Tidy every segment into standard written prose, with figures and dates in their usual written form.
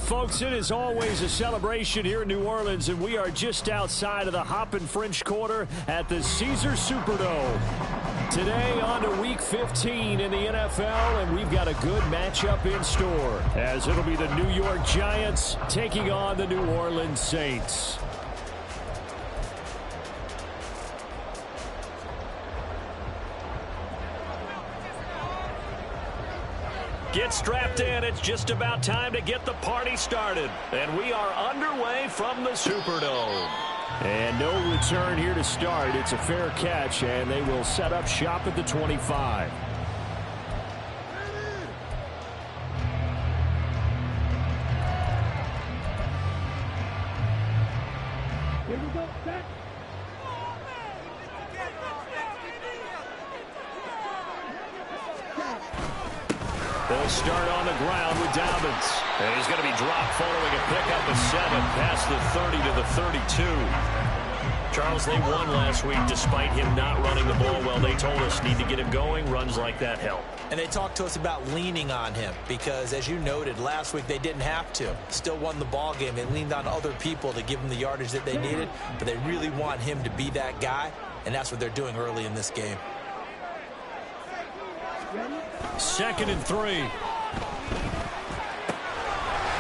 folks, it is always a celebration here in New Orleans, and we are just outside of the Hoppin' French Quarter at the Caesars Superdome. Today on to Week 15 in the NFL, and we've got a good matchup in store, as it'll be the New York Giants taking on the New Orleans Saints. Get strapped in. It's just about time to get the party started. And we are underway from the Superdome. And no return here to start. It's a fair catch, and they will set up shop at the 25. Here we go. Set. They'll start on the ground with Dobbins. And he's going to be dropped following a pickup of 7 past the 30 to the 32. Charles, they won last week despite him not running the ball well. They told us need to get him going. Runs like that help. And they talked to us about leaning on him because, as you noted, last week they didn't have to. Still won the ball game. They leaned on other people to give them the yardage that they needed, but they really want him to be that guy, and that's what they're doing early in this game. 2nd and 3.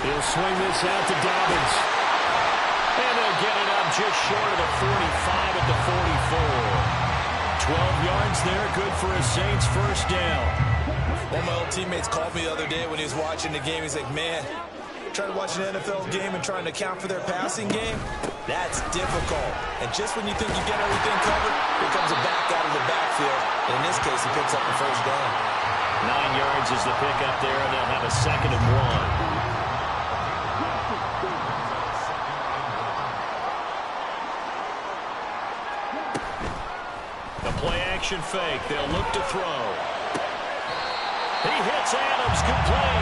He'll swing this out to Dobbins. And they'll get it up just short of the 45 at the 44. 12 yards there, good for a Saints first down. One of my old teammates called me the other day when he was watching the game. He's like, man, trying to watch an NFL game and trying to account for their passing game, that's difficult. And just when you think you get everything covered, here comes a back out of the backfield. And in this case, he picks up the first down. 9 yards is the pickup there, and they'll have a 2nd and 1. The play-action fake. They'll look to throw. He hits Adams. Good play.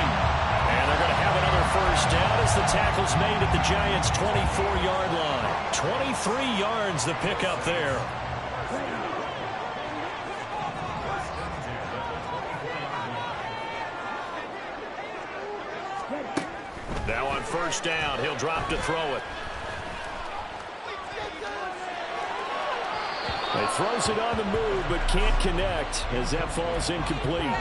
And they're going to have another first down as the tackle's made at the Giants' 24-yard line. 23 yards the pickup there. Now on first down, he'll drop to throw it. He throws it on the move, but can't connect as that falls incomplete.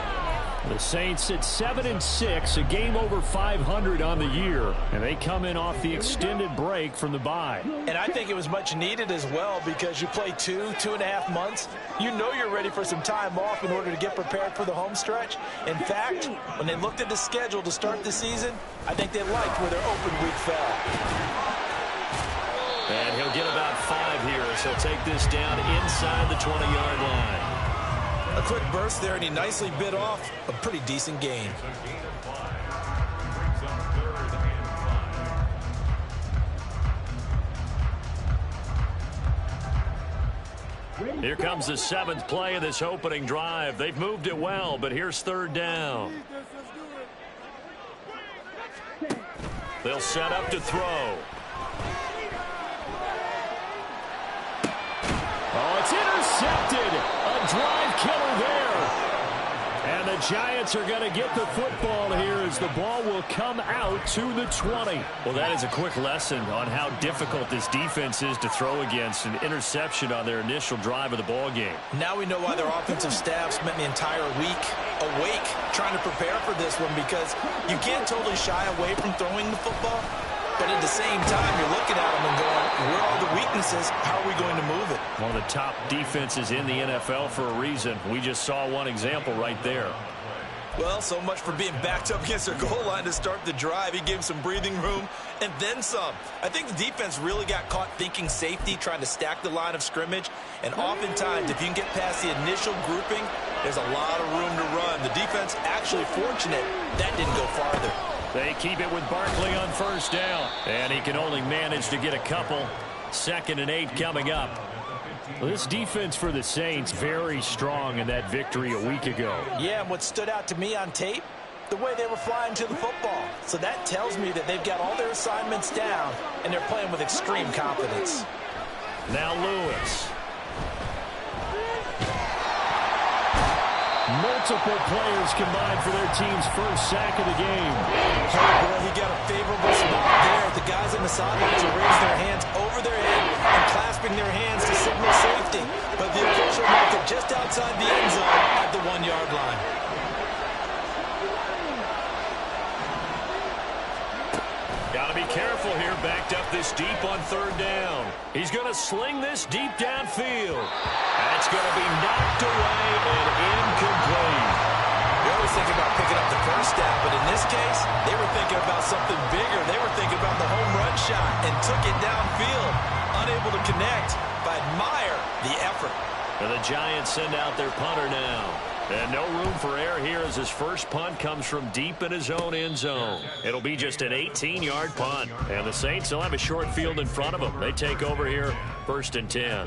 The Saints at 7-6, a game over 500 on the year, and they come in off the extended break from the bye. And I think it was much needed as well because you play 2.5 months. You know you're ready for some time off in order to get prepared for the home stretch. In fact, when they looked at the schedule to start the season, I think they liked where their open week fell. And he'll get about 5 here, so he'll take this down inside the 20-yard line. A quick burst there, and he nicely bit off a pretty decent gain. Here comes the 7th play of this opening drive. They've moved it well, but here's 3rd down. They'll set up to throw. Oh, it's intercepted. A drive killer there. And the Giants are going to get the football here as the ball will come out to the 20. Well, that is a quick lesson on how difficult this defense is to throw against. An interception on their initial drive of the ball game. Now we know why their offensive staff spent the entire week awake trying to prepare for this one, because you can't totally shy away from throwing the football. But at the same time, you're looking at them and going, where are the weaknesses? How are we going to move it? One of the top defenses in the NFL for a reason. We just saw one example right there. Well, so much for being backed up against their goal line to start the drive. He gave them some breathing room and then some. I think the defense really got caught thinking safety, trying to stack the line of scrimmage. And oftentimes, if you can get past the initial grouping, there's a lot of room to run. The defense actually fortunate that didn't go farther. They keep it with Barkley on first down. And he can only manage to get a couple. 2nd and 8 coming up. Well, this defense for the Saints, very strong in that victory a week ago. Yeah, and what stood out to me on tape, the way they were flying to the football. So that tells me that they've got all their assignments down, and they're playing with extreme confidence. Now Lewis. multiple players combined for their team's first sack of the game. Oh, boy, he got a favorable spot there. The guys on the sidelines will raise their hands over their head and clasping their hands to signal safety. But the official marked it just outside the end zone at the 1-yard line. Got to be careful here, backed up this deep on third down. He's going to sling this deep downfield. That's going to be knocked away and incomplete. We always think about picking up the first down, but in this case, they were thinking about something bigger. They were thinking about the home run shot and took it downfield. Unable to connect, but admire the effort. And the Giants send out their punter now. And no room for error here as his first punt comes from deep in his own end zone. It'll be just an 18-yard punt. And the Saints will have a short field in front of them. They take over here, 1st and 10.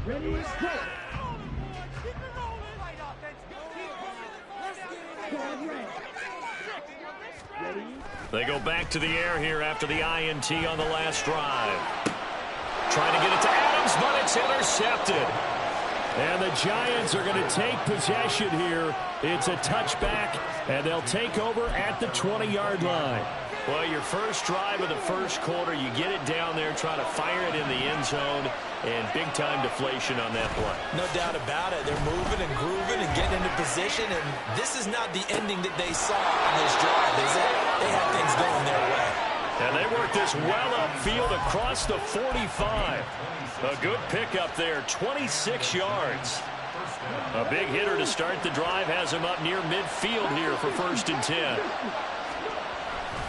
Ready, go. They go back to the air here after the INT on the last drive. Trying to get it to Adams, but it's intercepted. And the Giants are going to take possession here. It's a touchback, and they'll take over at the 20-yard line. Well, your first drive of the first quarter, you get it down there, try to fire it in the end zone, and big-time deflation on that play. No doubt about it. They're moving and grooving and getting into position, and this is not the ending that they saw on this drive, is it? They had things going their way. And they work this well upfield across the 45. A good pickup there, 26 yards. A big hitter to start the drive has him up near midfield here for 1st and 10.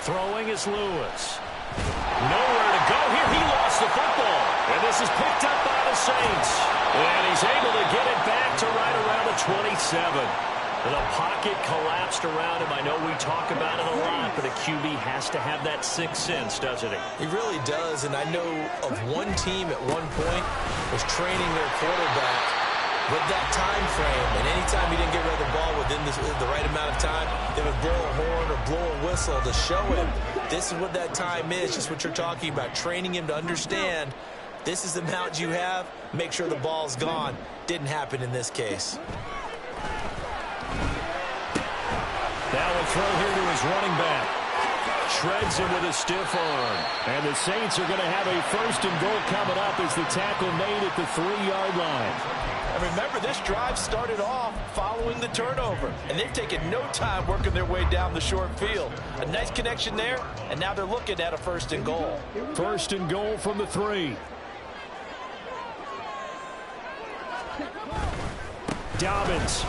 Throwing is Lewis. Nowhere to go here. He lost the football. And this is picked up by the Saints. And he's able to get it back to right around the 27. The pocket collapsed around him. I know we talk about it a lot, but a QB has to have that sixth sense, doesn't he? He really does, and I know of one team at one point was training their quarterback with that time frame, and anytime he didn't get rid of the ball within the right amount of time, they would blow a horn or blow a whistle to show him this is what that time is, just what you're talking about, training him to understand this is the amount you have, make sure the ball's gone. Didn't happen in this case. Now a throw here to his running back. Shreds him with a stiff arm. And the Saints are going to have a 1st and goal coming up as the tackle made at the 3-yard line. And remember, this drive started off following the turnover. And they've taken no time working their way down the short field. A nice connection there, and now they're looking at a 1st and goal. 1st and goal from the 3. Dobbins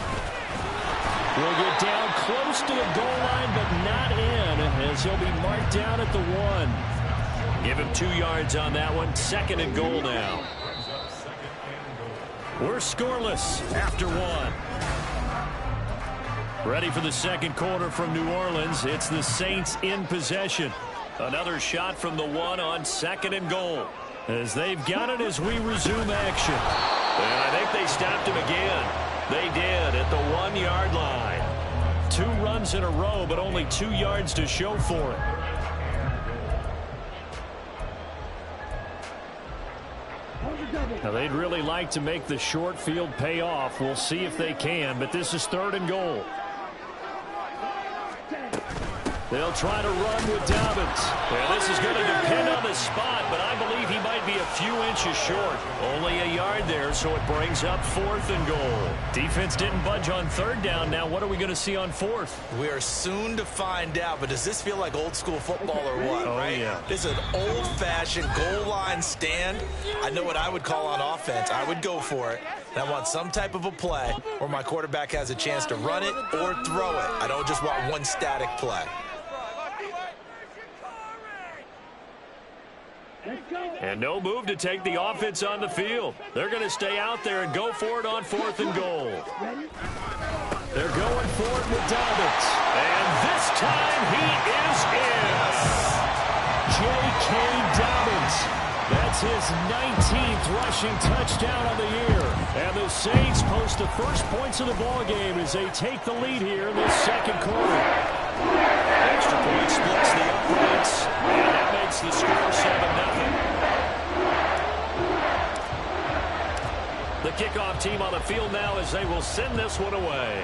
will get down close to the goal line, but not in, as he'll be marked down at the 1. Give him 2 yards on that one. 2nd and goal now. We're scoreless after 1. Ready for the second quarter from New Orleans. It's the Saints in possession. Another shot from the 1 on 2nd and goal. As they've got it as we resume action. And I think they stopped him again. They did at the 1-yard line. 2 runs in a row, but only 2 yards to show for it. Now, they'd really like to make the short field pay off. We'll see if they can, but this is 3rd and goal. They'll try to run with Dobbins. Well, this is going to depend on the spot, but I believe he might be a few inches short. Only a yard there, so it brings up 4th and goal. Defense didn't budge on 3rd down. Now, what are we going to see on 4th? We are soon to find out, but does this feel like old school football or what, right? Yeah. This is an old-fashioned goal line stand. I know what I would call on offense. I would go for it. And I want some type of a play where my quarterback has a chance to run it or throw it. I don't just want one static play. And no move to take the offense on the field. They're going to stay out there and go for it on 4th and goal. They're going for it with Dobbins. And this time he is in. J.K. Dobbins. That's his 19th rushing touchdown of the year. And the Saints post the first points of the ballgame as they take the lead here in the second quarter. Extra point splits the uprights, and that makes the score 7-0. The kickoff team on the field now as they will send this one away.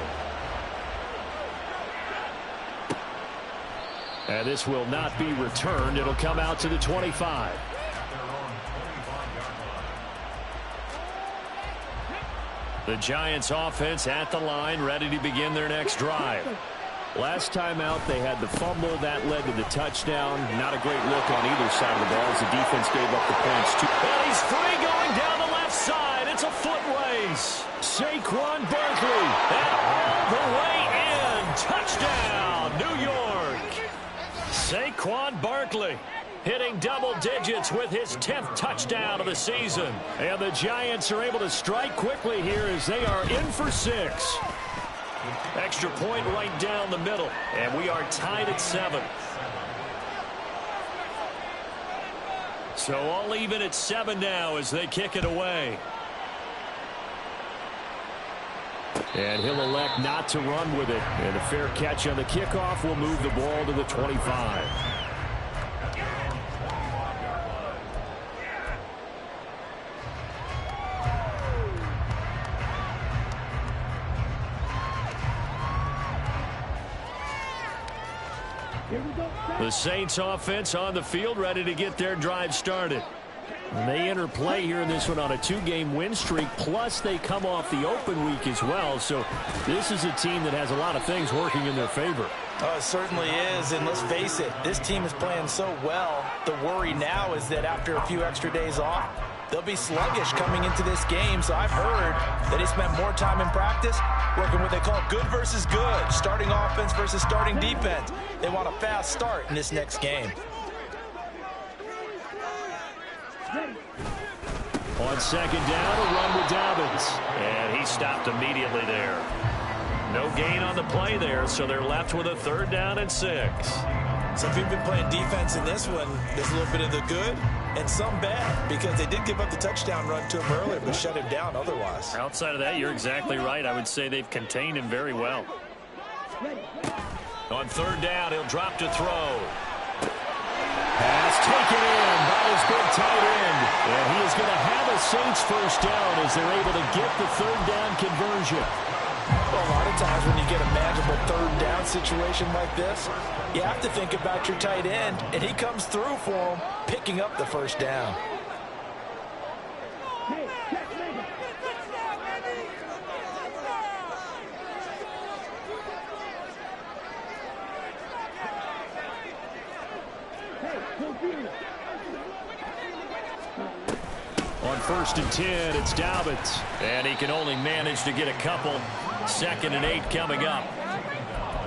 And this will not be returned. It'll come out to the 25. The Giants offense at the line, ready to begin their next drive. Last time out, they had the fumble. That led to the touchdown. Not a great look on either side of the ball as the defense gave up the points. And he's free going down the left side. It's a foot race. Saquon Barkley. And all the way in. Touchdown, New York. Saquon Barkley hitting double digits with his 10th touchdown of the season. And the Giants are able to strike quickly here as they are in for 6. Extra point right down the middle. And we are tied at 7. So all even at 7 now as they kick it away. And he'll elect not to run with it. And a fair catch on the kickoff will move the ball to the 25. The Saints offense on the field ready to get their drive started. And they enter play here in this one on a 2-game win streak, plus they come off the open week as well. So this is a team that has a lot of things working in their favor. Oh, it certainly is, and let's face it, this team is playing so well. The worry now is that after a few extra days off, they'll be sluggish coming into this game. So I've heard that they spent more time in practice working what they call good versus good, starting offense versus starting defense. They want a fast start in this next game. On second down, a run with Dobbins. And he stopped immediately there. No gain on the play there, so they're left with a 3rd down and 6. So if you've been playing defense in this one, there's a little bit of the good and some bad, because they did give up the touchdown run to him earlier, but shut him down otherwise. Outside of that, you're exactly right. I would say they've contained him very well. On 3rd down, he'll drop to throw. Pass taken in by his big tight end. And he is going to have a Saints 1st down as they're able to get the 3rd down conversion. Well, a lot of times when you get a manageable 3rd down situation like this, you have to think about your tight end, and he comes through for him, picking up the 1st down. On 1st and 10, it's Dobbins. And he can only manage to get a couple. 2nd and 8 coming up.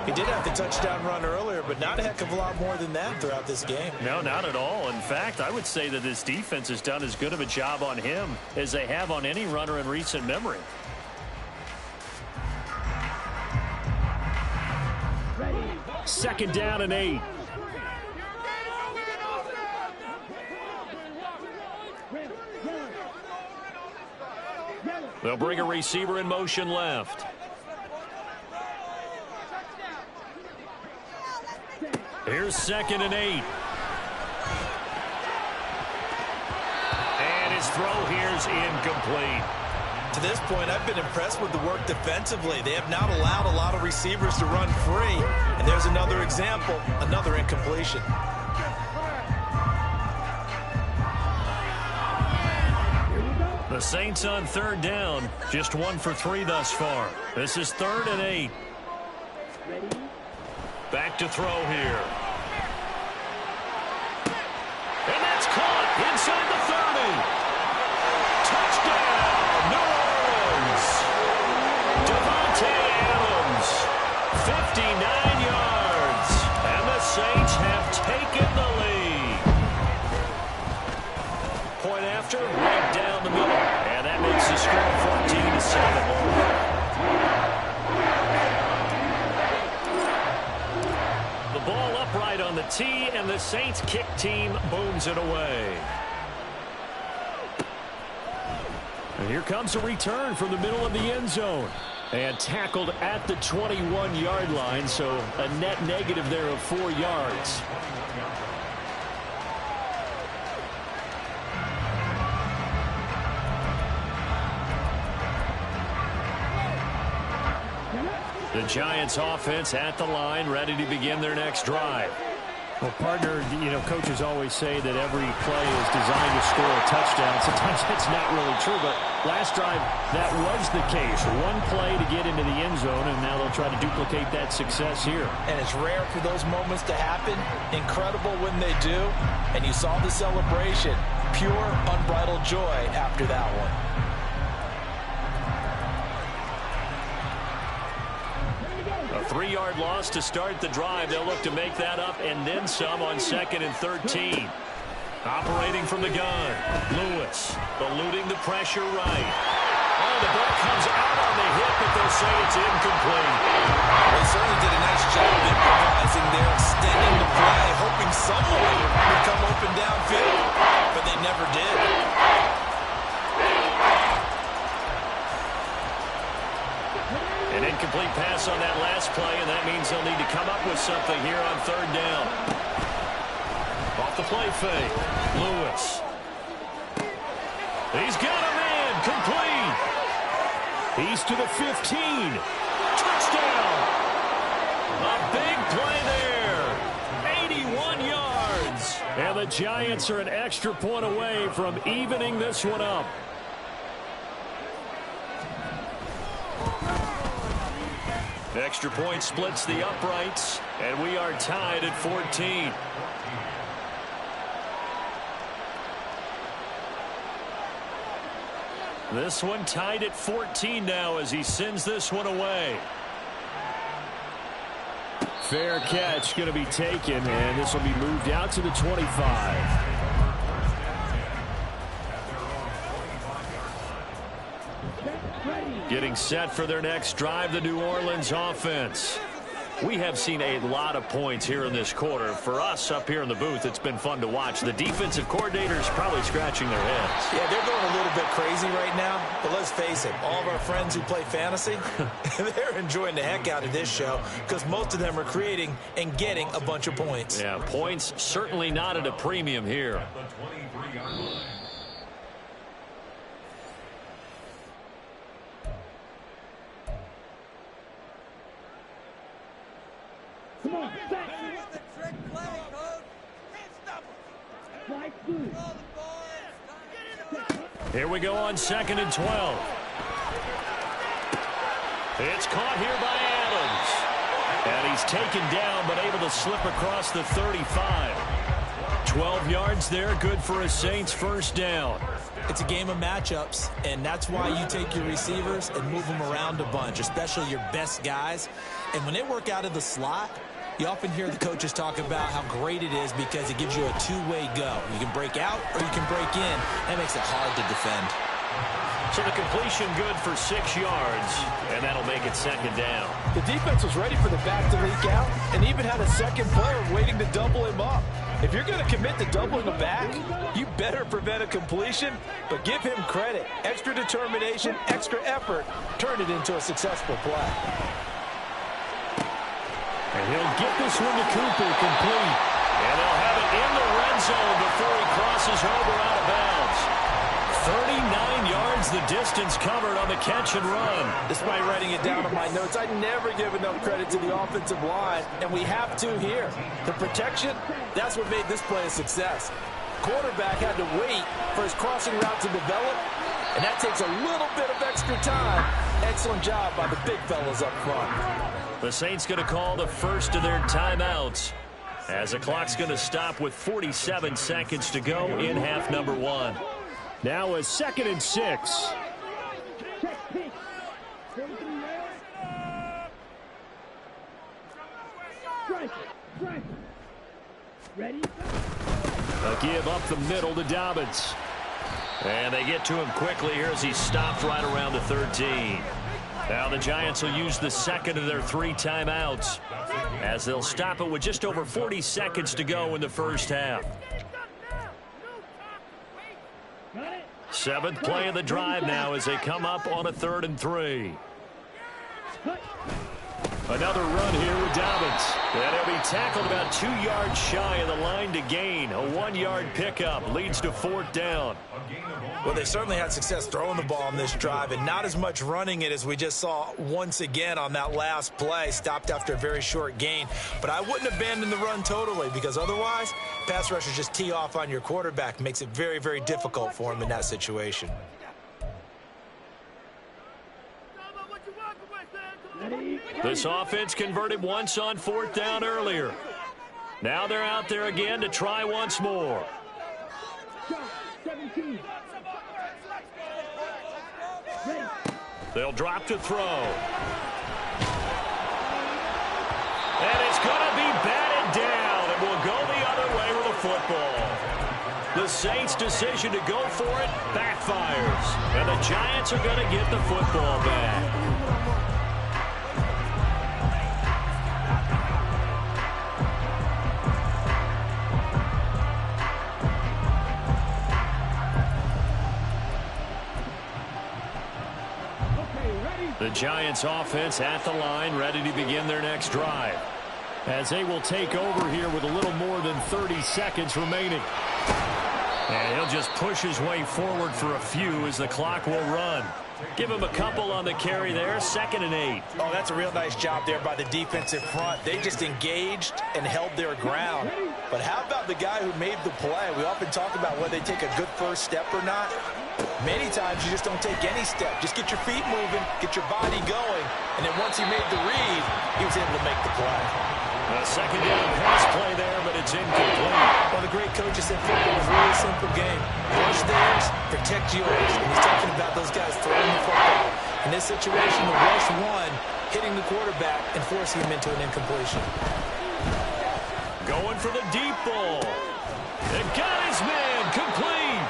He did have the touchdown run earlier, but not a heck of a lot more than that throughout this game. No, not at all. In fact, I would say that this defense has done as good of a job on him as they have on any runner in recent memory. Second down and 8. They'll bring a receiver in motion left. Here's 2nd and 8. And his throw here's incomplete. To this point, I've been impressed with the work defensively. They have not allowed a lot of receivers to run free. And there's another example, another incompletion. The Saints on 3rd down, just 1 for 3 thus far. This is 3rd and 8. Back to throw here. And that's caught inside the 30. Touchdown, New Orleans. Devontae Adams, 59 yards. And the Saints have taken the lead. Point after, right down the middle. And that makes the score 14-7. Ball upright on the tee, and the Saints kick team booms it away. And here comes a return from the middle of the end zone. And tackled at the 21-yard line, so a net negative there of 4 yards. The Giants offense at the line, ready to begin their next drive. Well, partner, coaches always say that every play is designed to score a touchdown. Sometimes that's not really true, but last drive, that was the case. One play to get into the end zone, and now they'll try to duplicate that success here. And it's rare for those moments to happen. Incredible when they do. And you saw the celebration. Pure, unbridled joy after that one. A 3-yard loss to start the drive. They'll look to make that up and then some on 2nd and 13. Operating from the gun. Lewis eluding the pressure right. Oh, the ball comes out on the hip, but they'll say it's incomplete. They certainly did a nice job improvising there, extending the play, hoping someone would come open downfield, but they never did. An incomplete pass on that last play, and that means they'll need to come up with something here on 3rd down. Off the play fake. Lewis. He's got a man. Complete. He's to the 15. Touchdown. A big play there. 81 yards. And the Giants are an extra point away from evening this one up. Extra point splits the uprights, and we are tied at 14. This one tied at 14 now as he sends this one away. Fair catch going to be taken, and this will be moved out to the 25. Getting set for their next drive, the New Orleans offense. We have seen a lot of points here in this quarter. For us up here in the booth, it's been fun to watch. The defensive coordinators probably scratching their heads. Yeah, they're going a little bit crazy right now. But let's face it, all of our friends who play fantasy, they're enjoying the heck out of this show because most of them are creating and getting a bunch of points. Yeah, points certainly not at a premium here. Come on, back. Here we go on 2nd and 12. It's caught here by Adams. And he's taken down, but able to slip across the 35. 12 yards there, good for a Saints first down. It's a game of matchups, and that's why you take your receivers and move them around a bunch, especially your best guys. And when they work out of the slot, you often hear the coaches talk about how great it is because it gives you a two-way go. You can break out or you can break in. That makes it hard to defend. So the completion good for 6 yards, and that'll make it 2nd down. The defense was ready for the back to leak out and even had a second player waiting to double him up. If you're going to commit to doubling the back, you better prevent a completion, but give him credit. Extra determination, extra effort, turn it into a successful play. And he'll get this one to Cooper, complete. And they'll have it in the red zone before he crosses over out of bounds. 39 yards the distance covered on the catch and run. Despite writing it down on my notes, I never give enough credit to the offensive line, and we have to here. The protection, that's what made this play a success. Quarterback had to wait for his crossing route to develop, and that takes a little bit of extra time. Excellent job by the big fellas up front. The Saints going to call the first of their timeouts as the clock's going to stop with 47 seconds to go in half number 1. Now a 2nd and 6. Ready? A give up the middle to Dobbins. And they get to him quickly here as he stopped right around the 13. Now the Giants will use the 2nd of their 3 timeouts as they'll stop it with just over 40 seconds to go in the first half. 7th play of the drive now as they come up on a 3rd and 3. Another run here with Dobbins. And he'll be tackled about 2 yards shy of the line to gain. A 1-yard pickup leads to 4th down. Well, they certainly had success throwing the ball on this drive and not as much running it as we just saw once again on that last play. Stopped after a very short gain. But I wouldn't abandon the run totally because otherwise, pass rushers just tee off on your quarterback. Makes it very, very difficult for him in that situation. This offense converted once on 4th down earlier. Now they're out there again to try once more. 17. They'll drop to throw. And it's going to be batted down, and will go the other way with a football. The Saints' decision to go for it backfires, and the Giants are going to get the football back. The Giants offense at the line, ready to begin their next drive. As they will take over here with a little more than 30 seconds remaining. And he'll just push his way forward for a few as the clock will run. Give him a couple on the carry there, 2nd and 8. Oh, that's a real nice job there by the defensive front. They just engaged and held their ground. But how about the guy who made the play? We often talk about whether they take a good first step or not. Many times you just don't take any step. Just get your feet moving, get your body going, and then once he made the read, he was able to make the play. A 2nd down pass play there, but it's incomplete. Well, the great coach said football is a really simple game. Rush theirs, protect yours. And he's talking about those guys throwing the football. In this situation, the rush one, hitting the quarterback and forcing him into an incompletion. Going for the deep ball. And got his man complete.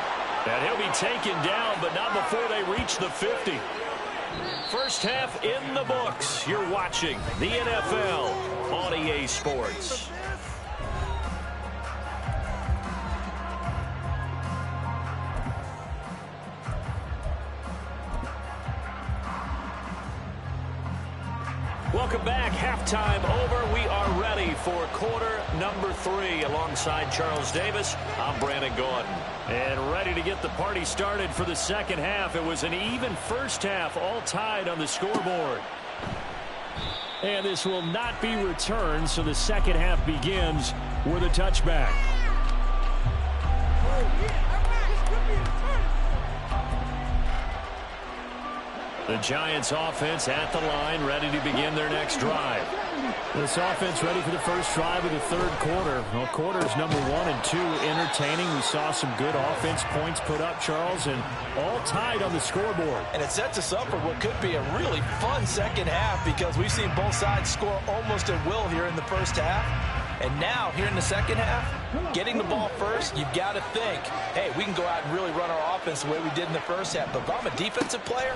And he'll be taken down, but not before they reach the 50. First half in the books. You're watching the NFL on EA Sports. Welcome back. Halftime over. We are ready for quarter number 3. Alongside Charles Davis, I'm Brandon Gordon. And ready to get the party started for the second half. It was an even first half, all tied on the scoreboard. And this will not be returned, so the second half begins with a touchback. The Giants offense at the line, ready to begin their next drive. This offense ready for the first drive of the 3rd quarter. Well, quarters number 1 and 2 entertaining. We saw some good offense points put up, Charles, and all tied on the scoreboard. And it sets us up for what could be a really fun second half because we've seen both sides score almost at will here in the first half. And now, here in the second half, getting the ball first, you've got to think, hey, we can go out and really run our offense the way we did in the first half. But if I'm a defensive player,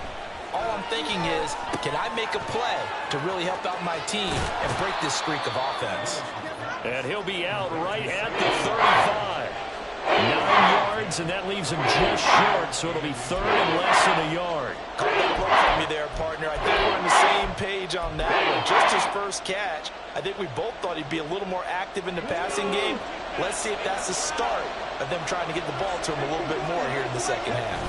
all I'm thinking is, can I make a play to really help out my team and break this streak of offense? And he'll be out right at the 35. 9 yards, and that leaves him just short, so it'll be 3rd and less than a yard. Caught that look from me there, partner. I think we're on the same page on that one. Just his first catch. I think we both thought he'd be a little more active in the passing game. Let's see if that's the start of them trying to get the ball to him a little bit more here in the second half.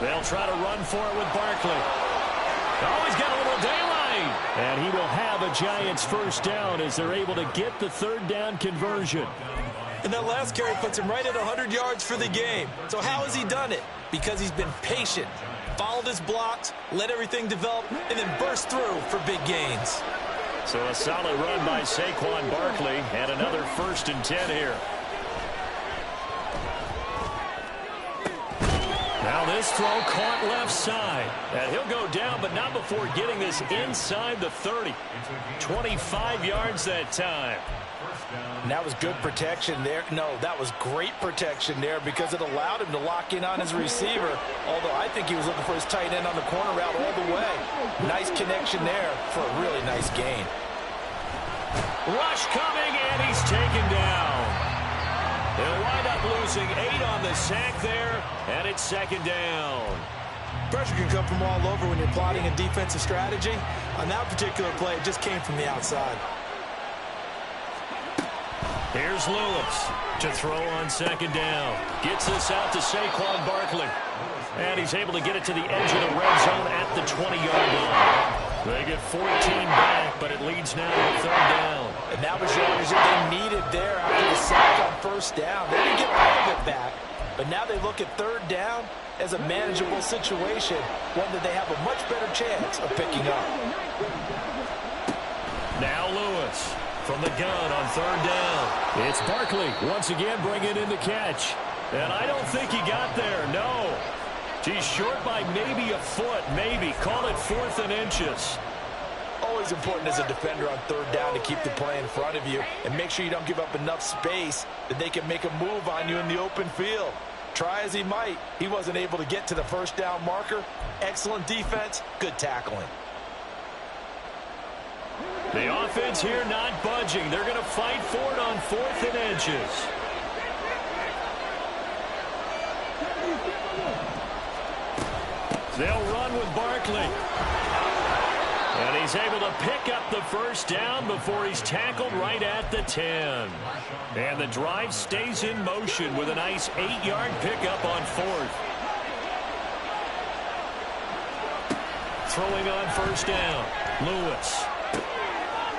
They'll try to run for it with Barkley. Oh, he's got a little daylight. And he will have a Giants first down as they're able to get the 3rd down conversion. And that last carry puts him right at 100 yards for the game. So how has he done it? Because he's been patient, followed his blocks, let everything develop, and then burst through for big gains. So a solid run by Saquon Barkley, and another 1st and 10 here. Now this throw caught left side. And he'll go down, but not before getting this inside the 30. 25 yards that time. And that was good protection there. No, that was great protection there because it allowed him to lock in on his receiver. Although I think he was looking for his tight end on the corner route all the way. Nice connection there for a really nice gain. Rush coming, and he's taken down. They'll wind up losing 8 on the sack there, and it's 2nd down. Pressure can come from all over when you're plotting a defensive strategy. On that particular play, it just came from the outside. Here's Lewis to throw on second down. Gets this out to Saquon Barkley. And he's able to get it to the edge of the red zone at the 20-yard line. They get 14 back, but it leads now to third down. And that was yardage that they needed there after the sack on first down. They didn't get all of it back, but now they look at third down as a manageable situation, one that they have a much better chance of picking up. Now Lewis from the gun on third down. It's Barkley once again bringing in the catch. And I don't think he got there, no. He's short by maybe a foot, maybe. Call it 4th and inches. Always important as a defender on third down to keep the play in front of you and make sure you don't give up enough space that they can make a move on you in the open field. Try as he might, he wasn't able to get to the first down marker. Excellent defense, good tackling. The offense here not budging. They're going to fight for it on 4th and inches. They'll run with Barkley. And he's able to pick up the first down before he's tackled right at the 10. And the drive stays in motion with a nice 8-yard pickup on 4th. Throwing on first down, Lewis.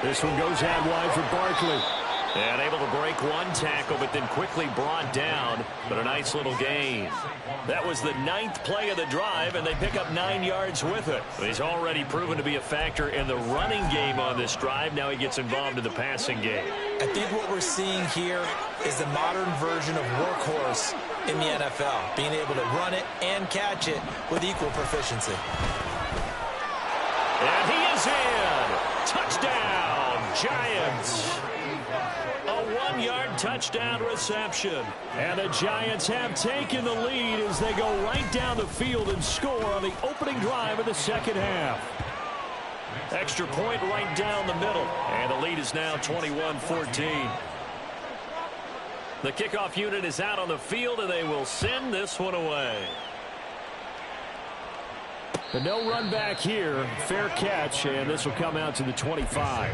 This one goes out wide for Barkley. And able to break one tackle, but then quickly brought down. But a nice little gain. That was the 9th play of the drive, and they pick up 9 yards with it. He's already proven to be a factor in the running game on this drive. Now he gets involved in the passing game. I think what we're seeing here is the modern version of workhorse in the NFL, being able to run it and catch it with equal proficiency. And he is in. Touchdown, Giants. A 1-yard touchdown reception. And the Giants have taken the lead as they go right down the field and score on the opening drive of the second half. Extra point right down the middle. And the lead is now 21-14. The kickoff unit is out on the field, and they will send this one away. But no run back here. Fair catch, and this will come out to the 25.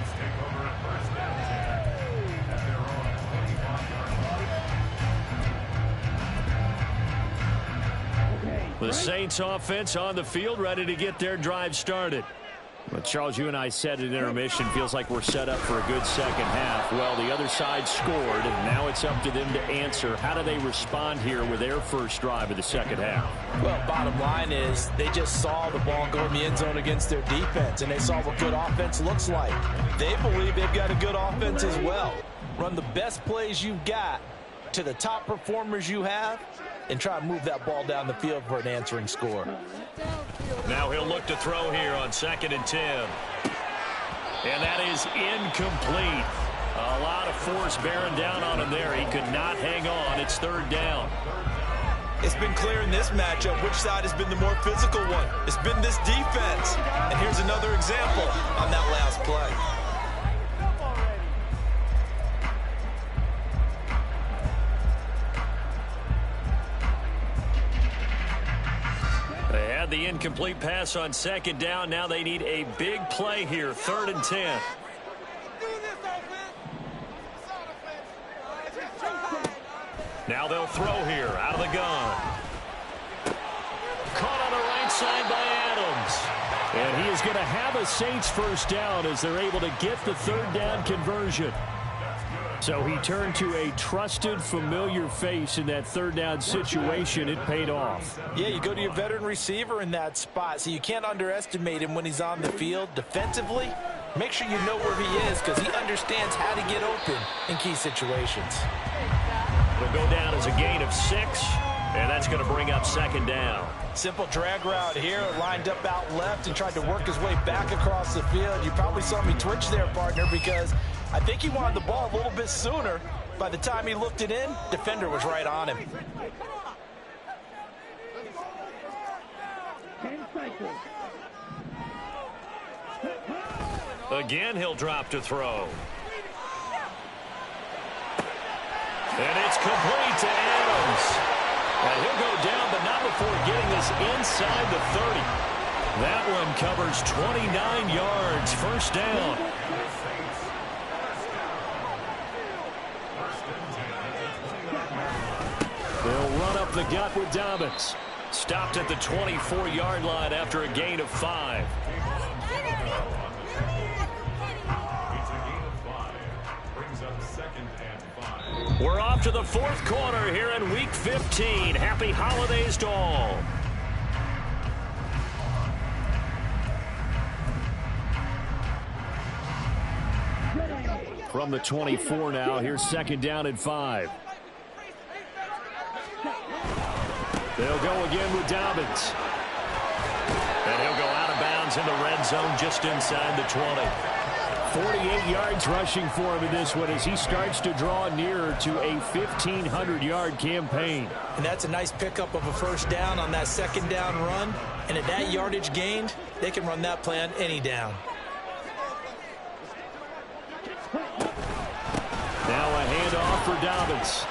The Saints offense on the field, ready to get their drive started. Well, Charles, you and I said at intermission, feels like we're set up for a good second half. Well, the other side scored, and now it's up to them to answer. How do they respond here with their first drive of the second half? Well, bottom line is they just saw the ball go in the end zone against their defense, and they saw what good offense looks like. They believe they've got a good offense as well. Run the best plays you've got to the top performers you have, and try to move that ball down the field for an answering score. Now he'll look to throw here on 2nd and 10. And that is incomplete. A lot of force bearing down on him there. He could not hang on. It's third down. It's been clear in this matchup which side has been the more physical one. It's been this defense. And here's another example on that last play. They had the incomplete pass on second down. Now they need a big play here, 3rd and 10. Now they'll throw here out of the gun. Caught on the right side by Adams. And he is going to have a Saints first down as they're able to get the third down conversion. So he turned to a trusted, familiar face in that third down situation. It paid off. Yeah, you go to your veteran receiver in that spot, so you can't underestimate him when he's on the field. Defensively, make sure you know where he is because he understands how to get open in key situations. It'll go down as a gain of 6, and that's going to bring up second down. Simple drag route here, lined up out left and tried to work his way back across the field. You probably saw me twitch there, partner, because I think he wanted the ball a little bit sooner. By the time he looked it in, defender was right on him. Again, he'll drop to throw. And it's complete to Adams. And he'll go down, but not before getting this inside the 30. That one covers 29 yards. First down. They'll run up the gut with Dobbins. Stopped at the 24-yard line after a gain of 5. We're off to the fourth quarter here in Week 15. Happy holidays to all. From the 24 now, here's second down and 5. They'll go again with Dobbins. And he'll go out of bounds in the red zone just inside the 20. 48 yards rushing for him in this one as he starts to draw nearer to a 1,500-yard campaign. And that's a nice pickup of a first down on that second down run. And at that yardage gained, they can run that play on any down. Now a handoff for Dobbins.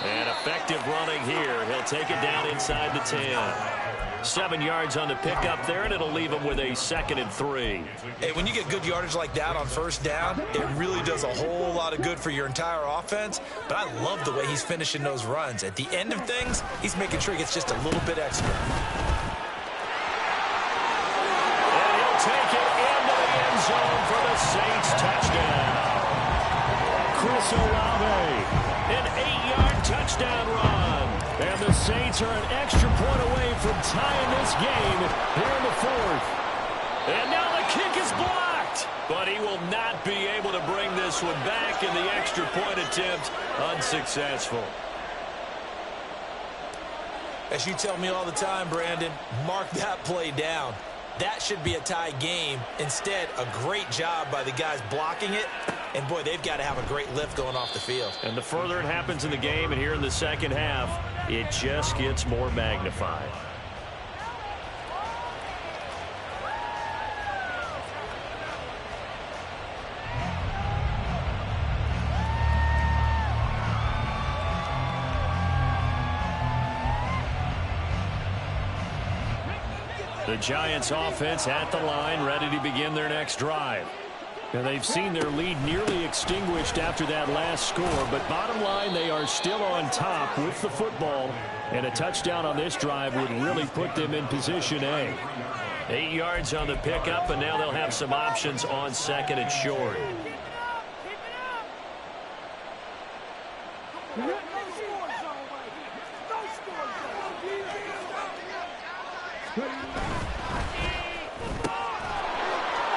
And effective running here. He'll take it down inside the 10. 7 yards on the pickup there, and it'll leave him with a 2nd and 3. Hey, when you get good yardage like that on first down, it really does a whole lot of good for your entire offense. But I love the way he's finishing those runs. At the end of things, he's making sure he gets just a little bit extra. And he'll take it into the end zone for the Saints touchdown. Chris Olave, an 8-yard touchdown run. And the Saints are an extra point away from tying this game here in the fourth. And now the kick is blocked. But he will not be able to bring this one back, and the extra point attempt unsuccessful. As you tell me all the time, Brandon, mark that play down. That should be a tie game. Instead, a great job by the guys blocking it. And, boy, they've got to have a great lift going off the field. And the further it happens in the game and here in the second half, it just gets more magnified. The Giants offense at the line, ready to begin their next drive. And they've seen their lead nearly extinguished after that last score, but bottom line, they are still on top with the football, and a touchdown on this drive would really put them in position A. 8 yards on the pickup, and now they'll have some options on second and short.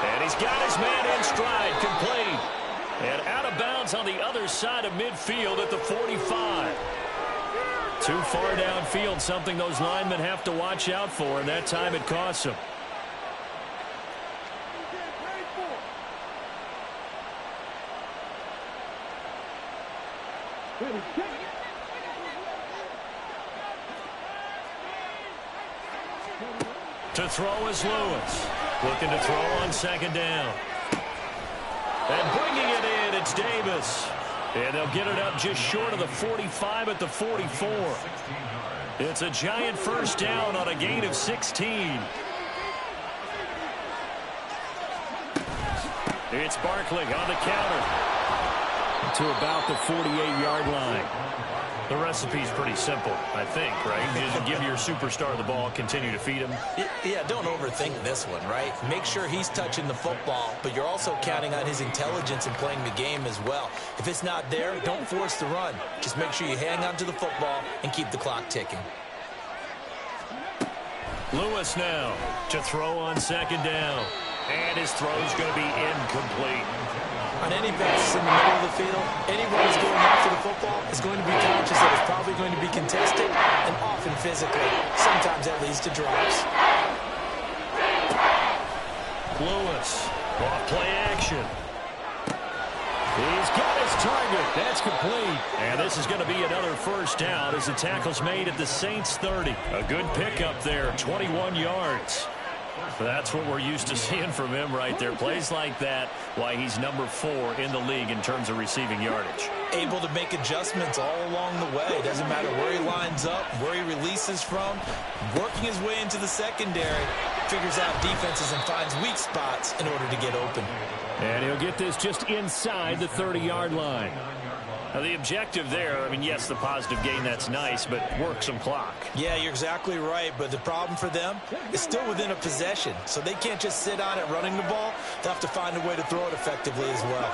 And he's got his man in stride, complete. And out of bounds on the other side of midfield at the 45. Too far downfield, something those linemen have to watch out for, and that time it costs them. To throw is Lewis. Looking to throw on second down. And bringing it in, it's Davis. And they'll get it up just short of the 45 at the 44. It's a Giant first down on a gain of 16. It's Barkley on the counter to about the 48-yard line. The recipe's pretty simple, I think, right? You just give your superstar the ball, continue to feed him. Yeah, don't overthink this one, right? Make sure he's touching the football, but you're also counting on his intelligence in playing the game as well. If it's not there, don't force the run. Just make sure you hang on to the football and keep the clock ticking. Lewis now to throw on second down. And his throw's going to be incomplete. On any pass in the middle of the field, anyone who's going after the football is going to be conscious that it's probably going to be contested and often physically. Sometimes that leads to drops. Lewis, off play action. He's got his target. That's complete. And this is going to be another first down as the tackle's made at the Saints 30. A good pickup there, 21 yards. That's what we're used to seeing from him right there. Plays like that, why he's number 4 in the league in terms of receiving yardage. Able to make adjustments all along the way. Doesn't matter where he lines up, where he releases from. Working his way into the secondary, figures out defenses and finds weak spots in order to get open. And he'll get this just inside the 30-yard line. Now, the objective there, I mean, yes, the positive gain, that's nice, but work some clock. Yeah, you're exactly right, but the problem for them is still within a possession, so they can't just sit on it running the ball. They'll have to find a way to throw it effectively as well.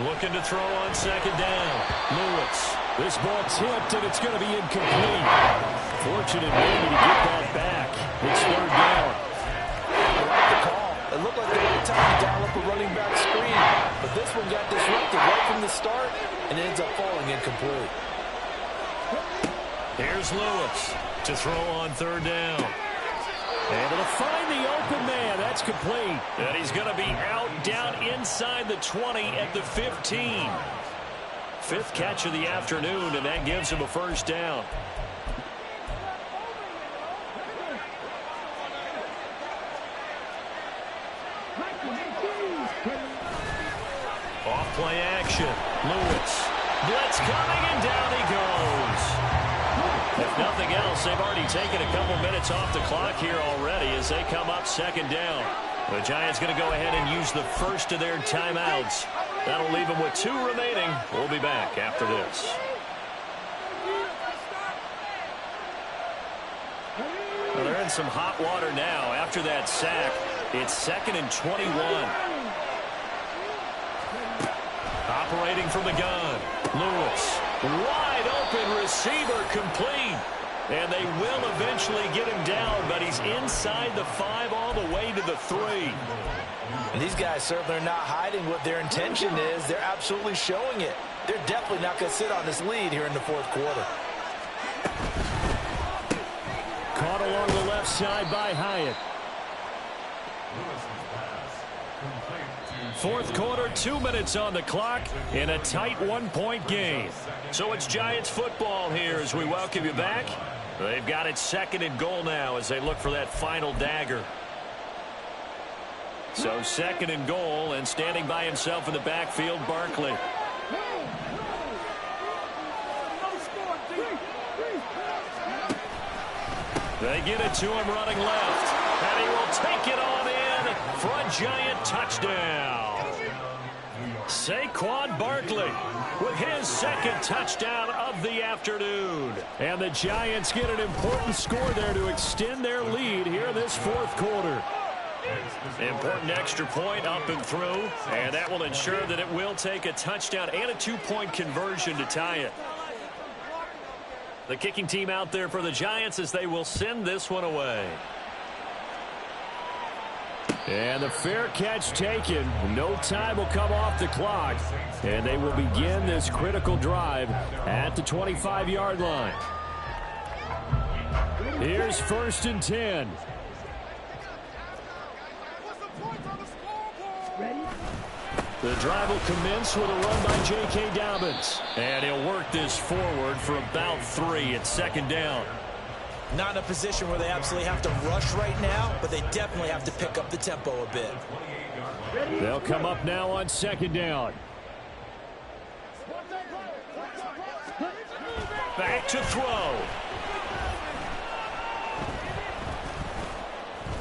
Looking to throw on second down. Lewis. This ball tipped, and it's going to be incomplete. Fortunate maybe to get that back. It's third down. I like the call. It looked like the right time to dial up a running back screen, but this one got disrupted right from the start and ends up falling incomplete. Here's Lewis to throw on third down. Able to find the open man. That's complete. And he's going to be out down inside the 20 at the 15. Fifth catch of the afternoon, and that gives him a first down. Off play action. Lewis. Blitz coming, and down he goes. If nothing else, they've already taken a couple minutes off the clock here already as they come up second down. The Giants going to go ahead and use the first of their timeouts. That'll leave them with 2 remaining. We'll be back after this. Well, they're in some hot water now. After that sack, it's 2nd and 21. Operating from the gun. Lewis. Wide open receiver complete. And they will eventually get him down, but he's inside the 5 all the way to the 3. And these guys certainly are not hiding what their intention is. They're absolutely showing it. They're definitely not going to sit on this lead here in the fourth quarter. Caught along the left side by Hyatt. Fourth quarter, 2 minutes on the clock in a tight 1-point game. So it's Giants football here as we welcome you back. They've got it 2nd and goal now as they look for that final dagger. So 2nd and goal, and standing by himself in the backfield, Barkley. They get it to him running left, and he will take it on in for a Giant touchdown. Saquon Barkley with his 2nd touchdown of the afternoon. And the Giants get an important score there to extend their lead here in this fourth quarter. Important extra point up and through, and that will ensure that it will take a touchdown and a 2-point conversion to tie it. The kicking team out there for the Giants as they will send this one away. And the fair catch taken. No time will come off the clock. And they will begin this critical drive at the 25-yard line. Here's 1st and 10. The drive will commence with a run by J.K. Dobbins. And he'll work this forward for about 3 at 2nd down. Not in a position where they absolutely have to rush right now, but they definitely have to pick up the tempo a bit. They'll come up now on 2nd down. Back to throw.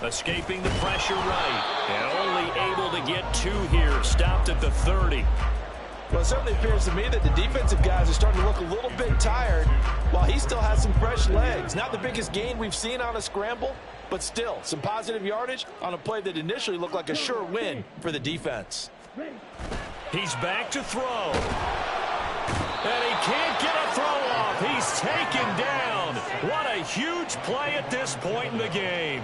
Escaping the pressure right. And only able to get 2 here. Stopped at the 30. Well, it certainly appears to me that the defensive guys are starting to look a little bit tired while he still has some fresh legs. Not the biggest gain we've seen on a scramble, but still some positive yardage on a play that initially looked like a sure win for the defense. He's back to throw. And he can't get a throw off. He's taken down. What a huge play at this point in the game.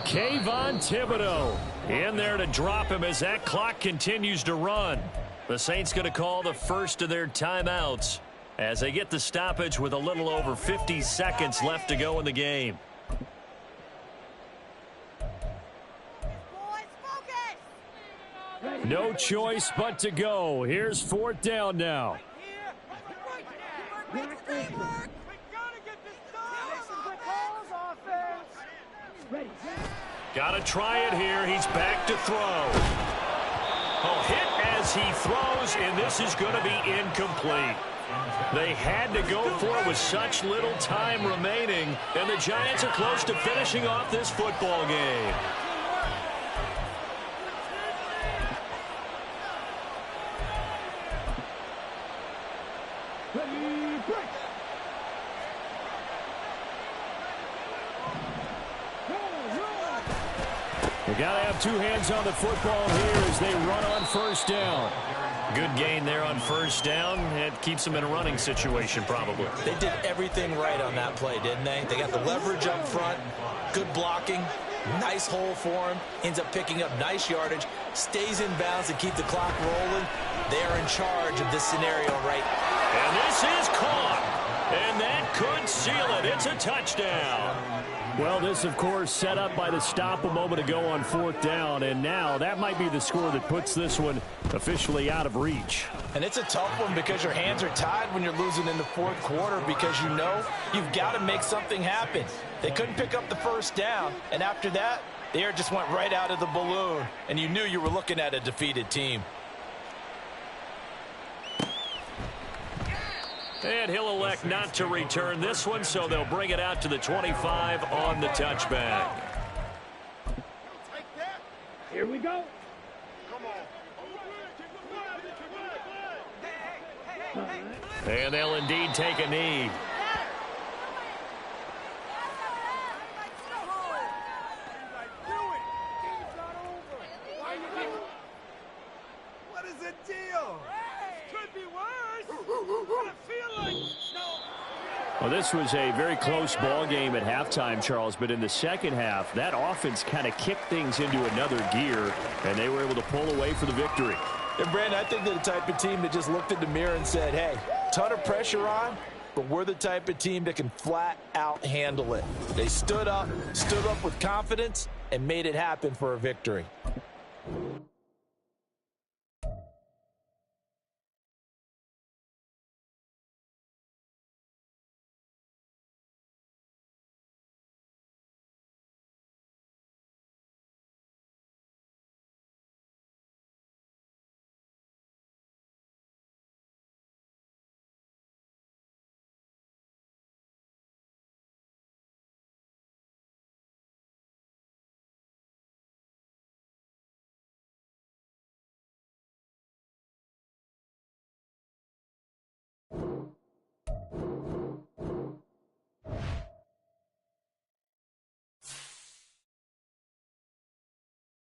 Kayvon Thibodeau in there to drop him as that clock continues to run. The Saints going to call the first of their timeouts as they get the stoppage with a little over 50 seconds left to go in the game. No choice but to go. Here's 4th down now. Got to try it here. He's back to throw. Oh, hit as he throws, and this is going to be incomplete. They had to go for it with such little time remaining, and the Giants are close to finishing off this football game. We got to have two hands on the football here as they run on first down. Good gain there on first down. It keeps them in a running situation probably. They did everything right on that play, didn't they? They got the leverage up front, good blocking, nice hole for him, ends up picking up nice yardage, stays in bounds to keep the clock rolling. They're in charge of this scenario right. And this is caught. And that could seal it. It's a touchdown. Well, this, of course, set up by the stop a moment ago on fourth down, and now that might be the score that puts this one officially out of reach. And it's a tough one because your hands are tied when you're losing in the fourth quarter because you know you've got to make something happen. They couldn't pick up the first down, and after that, the air just went right out of the balloon, and you knew you were looking at a defeated team. And he'll elect not to return this one, so they'll bring it out to the 25 on the touchback. Here we go. And they'll indeed take a knee. What is the deal? Could be worse. I feel like Well, this was a very close ball game at halftime, Charles, but in the second half, that offense kind of kicked things into another gear, and they were able to pull away for the victory. And, Brandon, I think they're the type of team that just looked in the mirror and said, hey, ton of pressure on, but we're the type of team that can flat out handle it. They stood up with confidence, and made it happen for a victory.